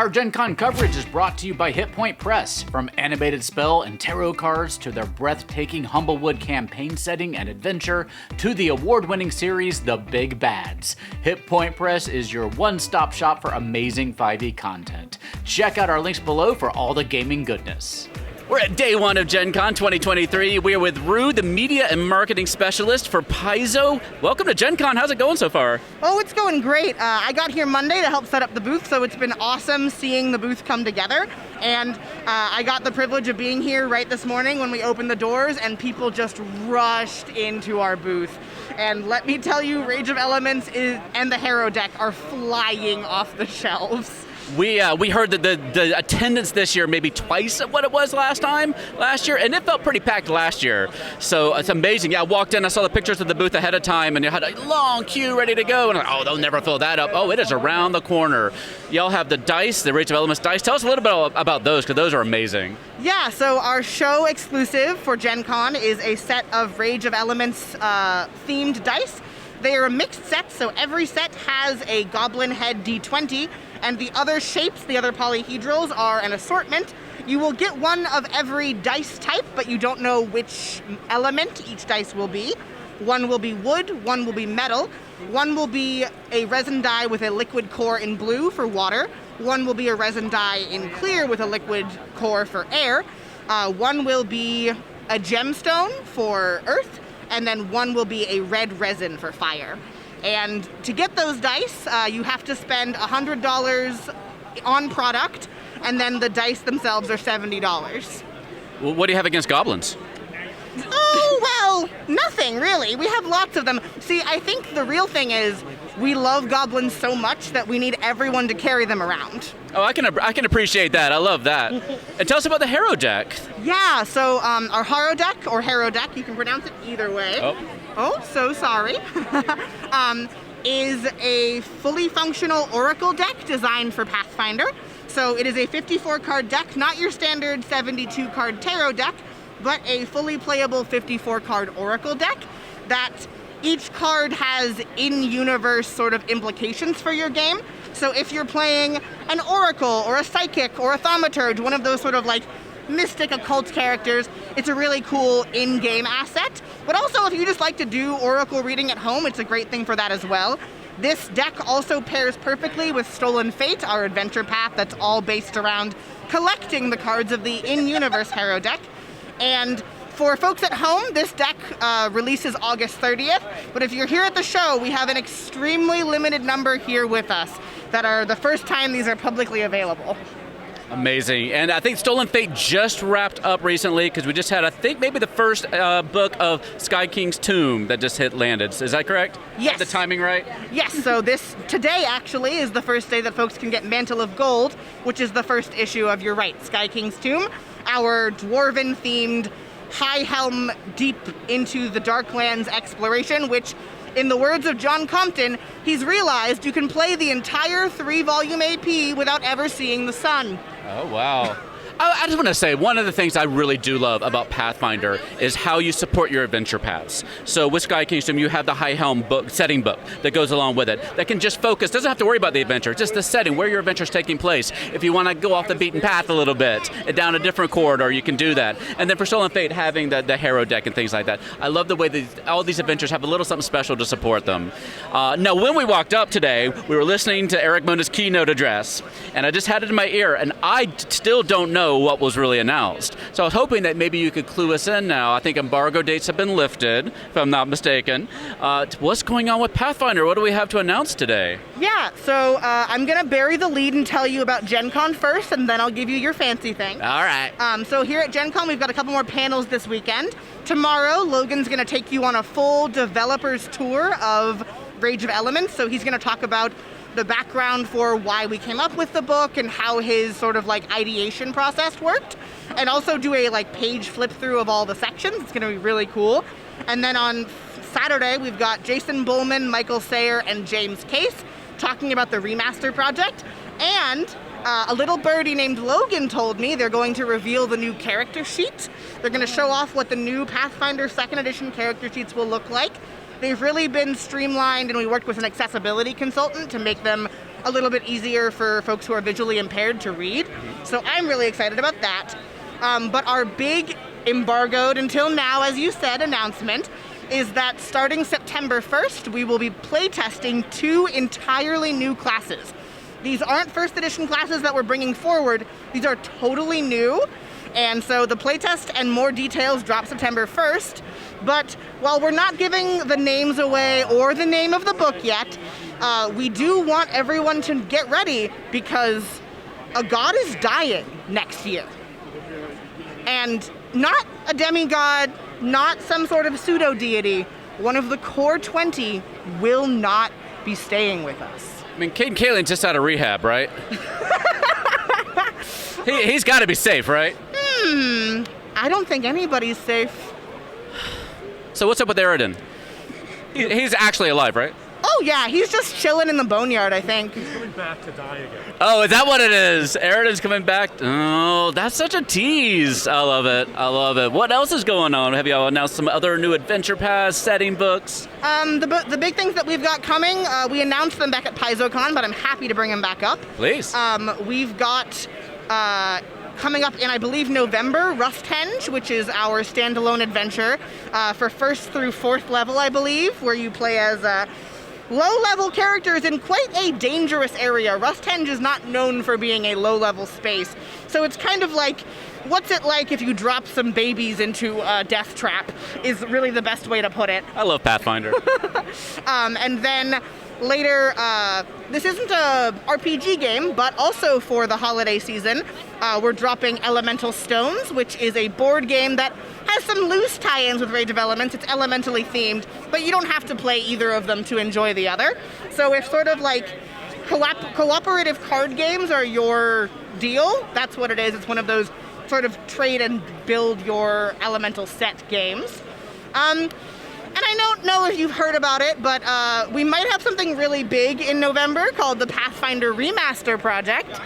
Our Gen Con coverage is brought to you by Hit Point Press. From animated spell and tarot cards to their breathtaking Humblewood campaign setting and adventure to the award-winning series The Big Bads, Hit Point Press is your one-stop shop for amazing 5e content. Check out our links below for all the gaming goodness. We're at day one of Gen Con 2023. We are with Rue, the media and marketing specialist for Paizo. Welcome to Gen Con. How's it going so far? Oh, it's going great. I got here Monday to help set up the booth, so it's been awesome seeing the booth come together. And I got the privilege of being here right this morning when we opened the doors, and people just rushed into our booth. And let me tell you, Rage of Elements and the Hero deck are flying off the shelves. We heard that the attendance this year may be twice of what it was last year, and it felt pretty packed last year. So it's amazing. Yeah, I walked in, I saw the pictures of the booth ahead of time, and you had a long queue ready to go. And I'm like, oh, they'll never fill that up. Oh, it is around the corner. Y'all have the dice, the Rage of Elements dice. Tell us a little bit about those, because those are amazing. Yeah, so our show exclusive for Gen Con is a set of Rage of Elements themed dice. They are a mixed set, so every set has a goblin head d20, and the other shapes, the other polyhedrals, are an assortment. You will get one of every dice type, but you don't know which element each dice will be. One will be wood, one will be metal, one will be a resin die with a liquid core in blue for water, one will be a resin die in clear with a liquid core for air, one will be a gemstone for earth, and then one will be a red resin for fire. And to get those dice, you have to spend $100 on product, and then the dice themselves are $70. Well, what do you have against goblins? Oh, well, nothing really. We have lots of them. See, I think the real thing is we love goblins so much that we need everyone to carry them around. Oh, I can appreciate that. I love that. And tell us about the Hero deck. Yeah, so our Hero deck, or Hero deck, you can pronounce it either way. Oh, so sorry. Is a fully functional Oracle deck designed for Pathfinder. So it is a 54-card deck, not your standard 72-card tarot deck, but a fully playable 54-card Oracle deck that each card has in-universe sort of implications for your game. So if you're playing an Oracle or a Psychic or a Thaumaturge, one of those sort of like mystic occult characters, it's a really cool in-game asset. But also if you just like to do Oracle reading at home, it's a great thing for that as well. This deck also pairs perfectly with Stolen Fate, our adventure path that's all based around collecting the cards of the in-universe Hero deck. And for folks at home, this deck releases August 30th, but if you're here at the show, we have an extremely limited number here with us that are the first time these are publicly available. Amazing. And I think Stolen Fate just wrapped up recently because we just had, I think, maybe the first book of Sky King's Tomb that just landed. Is that correct? Yes. The timing right? Yes. So today actually is the first day that folks can get Mantle of Gold, which is the first issue of, you're right, Sky King's Tomb, our dwarven-themed high helm deep into the Darklands exploration, which, in the words of John Compton, he's realized you can play the entire 3-volume AP without ever seeing the sun. Oh, wow. I just want to say, one of the things I really do love about Pathfinder is how you support your adventure paths. So with Sky Kingdom, you have the High Helm book, setting book that goes along with it, that can just focus, doesn't have to worry about the adventure, just the setting, where your adventure is taking place. If you want to go off the beaten path a little bit, down a different corridor, you can do that. And then for Stolen Fate, having the Hero deck and things like that. I love the way that all these adventures have a little something special to support them. Now, when we walked up today, we were listening to Eric Mona's keynote address, and I just had it in my ear, and I still don't know what was really announced. So I was hoping that maybe you could clue us in now. I think embargo dates have been lifted, if I'm not mistaken. What's going on with Pathfinder? What do we have to announce today? Yeah, so I'm going to bury the lead and tell you about Gen Con first, and then I'll give you your fancy thing. All right. So here at Gen Con, we've got a couple more panels this weekend. Tomorrow, Logan's going to take you on a full developer's tour of Rage of Elements. So he's going to talk about the background for why we came up with the book and how his sort of like ideation process worked, and also do a like page flip through of all the sections. It's going to be really cool. And then on Saturday, we've got Jason Bullman, Michael Sayer, and James Case talking about the remaster project. And a little birdie named Logan told me they're going to reveal the new character sheet. They're going to show off what the new Pathfinder 2nd edition character sheets will look like. They've really been streamlined, and we worked with an accessibility consultant to make them a little bit easier for folks who are visually impaired to read. So I'm really excited about that. But our big embargoed until now, as you said, announcement is that starting September 1st, we will be playtesting 2 entirely new classes. These aren't first edition classes that we're bringing forward. These are totally new. And so the playtest and more details drop September 1st. But while we're not giving the names away or the name of the book yet, we do want everyone to get ready because a god is dying next year. And not a demigod, not some sort of pseudo-deity. One of the core 20 will not be staying with us. I mean, Caden Kalin's just out of rehab, right? He's got to be safe, right? I don't think anybody's safe. So what's up with Aridin? He's actually alive, right? Oh yeah, he's just chilling in the boneyard, I think. He's coming back to die again. Oh, is that what it is? Aridin's coming back? Oh, that's such a tease. I love it. I love it. What else is going on? Have y'all announced some other new adventure paths, setting books? The big things that we've got coming, we announced them back at Paizo Con, but I'm happy to bring them back up. Please. We've got coming up in, I believe, November, Rusthenge, which is our standalone adventure for 1st through 4th level, I believe, where you play as low-level characters in quite a dangerous area. Rusthenge is not known for being a low-level space, so it's kind of like, what's it like if you drop some babies into a death trap, is really the best way to put it. I love Pathfinder. And then later, this isn't a RPG game, but also for the holiday season, we're dropping Elemental Stones, which is a board game that has some loose tie-ins with Rage of Elements. It's elementally themed, but you don't have to play either of them to enjoy the other. So if sort of like cooperative card games are your deal, that's what it is. It's one of those sort of trade and build your elemental set games. And I don't know if you've heard about it, but we might have something really big in November called the Pathfinder Remaster Project.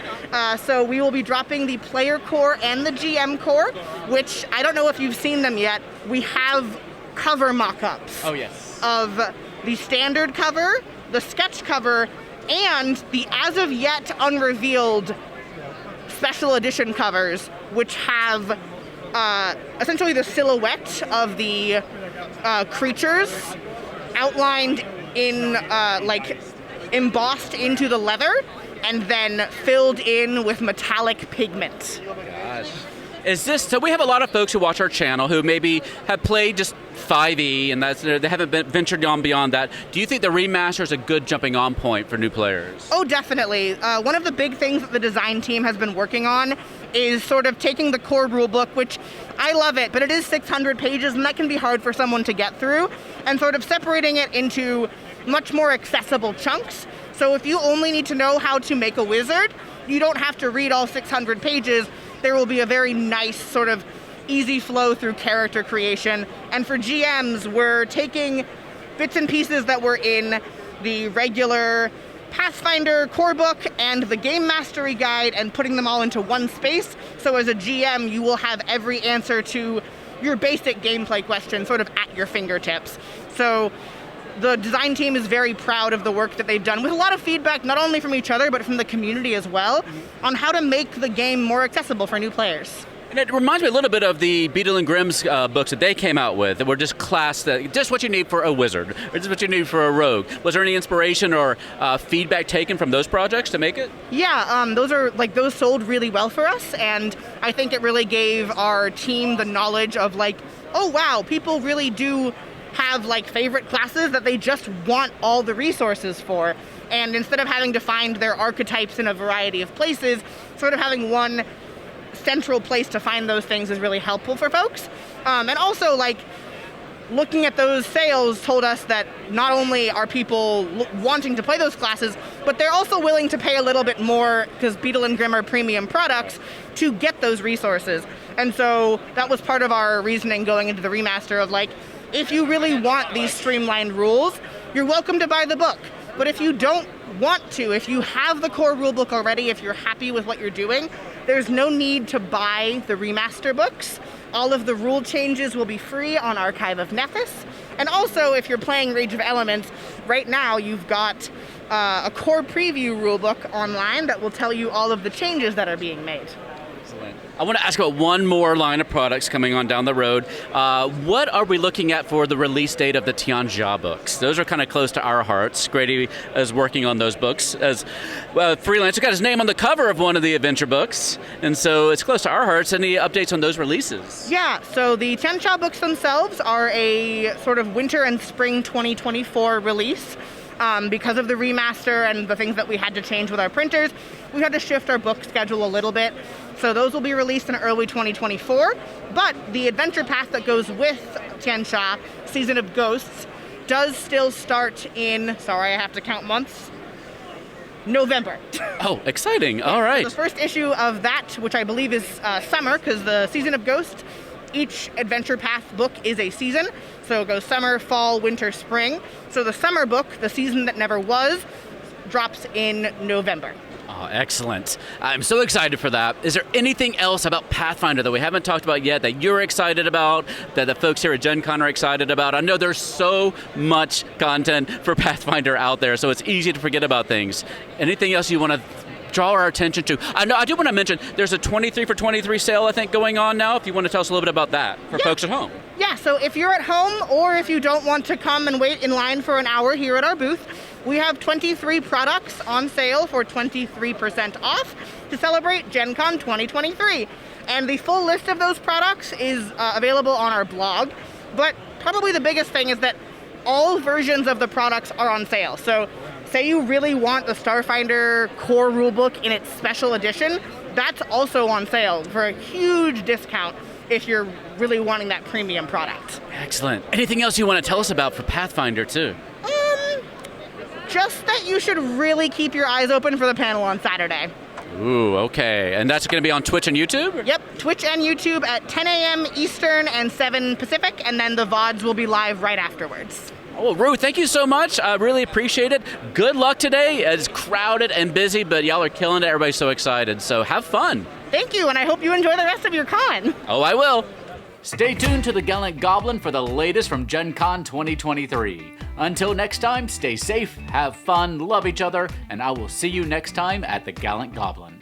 So we will be dropping the player core and the GM core, which I don't know if you've seen them yet. We have cover mock-ups. Oh, yes. Of the standard cover, the sketch cover, and the as of yet unrevealed special edition covers, which have essentially the silhouette of the creatures outlined in like embossed into the leather and then filled in with metallic pigment. Gosh. Is this, so we have a lot of folks who watch our channel who maybe have played just 5e and they haven't ventured on beyond that. Do you think the remaster is a good jumping on point for new players? Oh, definitely. One of the big things that the design team has been working on is sort of taking the core rulebook, which I love it, but it is 600 pages and that can be hard for someone to get through, and sort of separating it into much more accessible chunks. So if you only need to know how to make a wizard, you don't have to read all 600 pages. There will be a very nice sort of easy flow through character creation. And for GMs, we're taking bits and pieces that were in the regular Pathfinder core book and the game mastery guide and putting them all into one space. So as a GM, you will have every answer to your basic gameplay question sort of at your fingertips. So the design team is very proud of the work that they've done, with a lot of feedback, not only from each other, but from the community as well, on how to make the game more accessible for new players. And it reminds me a little bit of the Beadle and Grimm's books that they came out with, that were just just what you need for a wizard, or just what you need for a rogue. Was there any inspiration or feedback taken from those projects to make it? Yeah, those sold really well for us, and I think it really gave our team the knowledge of like, oh wow, people really do have like favorite classes that they just want all the resources for. And instead of having to find their archetypes in a variety of places, sort of having one central place to find those things is really helpful for folks. And also, like, looking at those sales told us that not only are people wanting to play those classes, but they're also willing to pay a little bit more, because Beadle and Grimm are premium products, to get those resources. And so that was part of our reasoning going into the remaster of like, if you really want these streamlined rules, you're welcome to buy the book. But if you don't want to, if you have the core rulebook already, if you're happy with what you're doing, there's no need to buy the remaster books. All of the rule changes will be free on Archive of Nethys. And also, if you're playing Rage of Elements, right now you've got a core preview rulebook online that will tell you all of the changes that are being made. Excellent. I want to ask about one more line of products coming on down the road. What are we looking at for the release date of the Tianjia books? Those are kind of close to our hearts. Grady is working on those books as freelancer. Got his name on the cover of one of the adventure books, and so it's close to our hearts. Any updates on those releases? Yeah, so the Tianjia books themselves are a sort of winter and spring 2024 release. Because of the remaster and the things that we had to change with our printers, we had to shift our book schedule a little bit. So those will be released in early 2024. But the adventure path that goes with Tianjia, Season of Ghosts, does still start in, sorry, I have to count months, November. Oh, exciting. All right. So the first issue of that, which I believe is summer, because the Season of Ghosts, each adventure path book is a season. So it goes summer, fall, winter, spring. So the summer book, The Season That Never Was, drops in November. Oh, excellent. I'm so excited for that. Is there anything else about Pathfinder that we haven't talked about yet that you're excited about, that the folks here at Gen Con are excited about? I know there's so much content for Pathfinder out there, so it's easy to forget about things. Anything else you want to draw our attention to? I know I do want to mention there's a 23 for 23 sale, I think, going on now. If you want to tell us a little bit about that for folks at home. Yeah, so if you're at home or if you don't want to come and wait in line for an hour here at our booth, we have 23 products on sale for 23% off to celebrate Gen Con 2023. And the full list of those products is available on our blog. But probably the biggest thing is that all versions of the products are on sale. So say you really want the Starfinder core rulebook in its special edition, that's also on sale for a huge discount if you're really wanting that premium product. Excellent. Anything else you want to tell us about for Pathfinder too? Just that you should really keep your eyes open for the panel on Saturday. Ooh, okay. And that's going to be on Twitch and YouTube? Yep, Twitch and YouTube at 10 a.m. Eastern and 7 Pacific, and then the VODs will be live right afterwards. Oh, Rue, thank you so much. I really appreciate it. Good luck today. It's crowded and busy, but y'all are killing it. Everybody's so excited. So have fun. Thank you, and I hope you enjoy the rest of your con. Oh, I will. Stay tuned to the Gallant Goblin for the latest from Gen Con 2023. Until next time, stay safe, have fun, love each other, and I will see you next time at the Gallant Goblin.